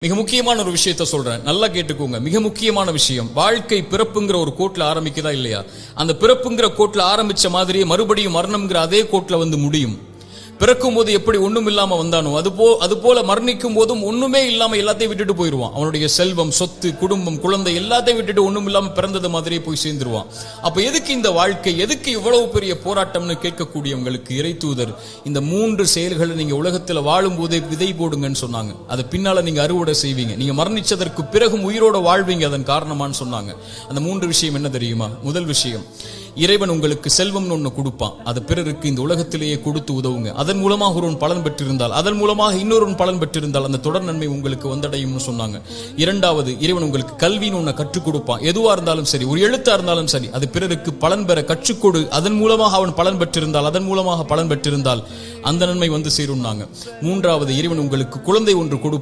மிக முக்கியமான ஒரு விஷயத்த சொல்றேன், நல்லா கேட்டுக்கோங்க. மிக முக்கியமான விஷயம், வாழ்க்கை பிறப்புங்கிற ஒரு கோட்ல ஆரம்பிக்குதா இல்லையா? அந்த பிறப்புங்கிற கோட்ல ஆரம்பிச்ச மாதிரியே மறுபடியும் மரணம்ங்கிற அதே கோட்ல வந்து முடியும். பிறக்கும் போது எப்படி ஒண்ணும் இல்லாம வந்தானோ அது போல மரணிக்கும் போதும் ஒண்ணுமே இல்லாம எல்லாத்தையும் விட்டுட்டு போயிருவான். அவனுடைய செல்வம், சொத்து, குடும்பம், குழந்தை எல்லாத்தையும் விட்டுட்டு ஒண்ணும் இல்லாம பிறந்தது மாதிரியே போய் சேர்ந்துருவான். அப்ப எதுக்கு இந்த வாழ்க்கை, எதுக்கு இவ்வளவு பெரிய போராட்டம்னு கேட்கக்கூடியவங்களுக்கு இறை தூதர் இந்த 3 செயல்களை நீங்க உலகத்துல வாழும் போதே விதை போடுங்கன்னு சொன்னாங்க. அது பின்னால நீங்க அறுவடை செய்வீங்க, நீங்க மரணிச்சதற்கு பிறகும் உயிரோட வாழ்வீங்க, அதன் காரணமான்னு சொன்னாங்க. அந்த 3 விஷயம் என்ன தெரியுமா? முதல் விஷயம், இறைவன் உங்களுக்கு செல்வம்னு ஒண்ணு கொடுப்பான், அது பிறருக்கு இந்த உலகத்திலேயே கொடுத்து உதவுங்க. அதன் மூலமாக ஒருவன் பலன் பெற்றிருந்தால், அதன் மூலமாக இன்னொருவன் பலன் பெற்றிருந்தால் அந்த தொடர் நன்மை உங்களுக்கு வந்தடையும்னு சொன்னாங்க. இரண்டாவது, இறைவன் உங்களுக்கு கல்வின்னு ஒண்ணு கற்றுக் கொடுப்பான். எதுவா இருந்தாலும் சரி, ஒரு எழுத்தா இருந்தாலும் சரி, அது பிறருக்கு பலன் பெற கற்றுக்கொடு. அதன் மூலமாக அவன் பலன் பெற்றிருந்தால், அதன் மூலமாக பலன் பெற்றிருந்தால் அந்த நன்மை வந்து சேரும்னாங்க. மூன்றாவது, இறைவன் உங்களுக்கு குழந்தை ஒன்று கொடு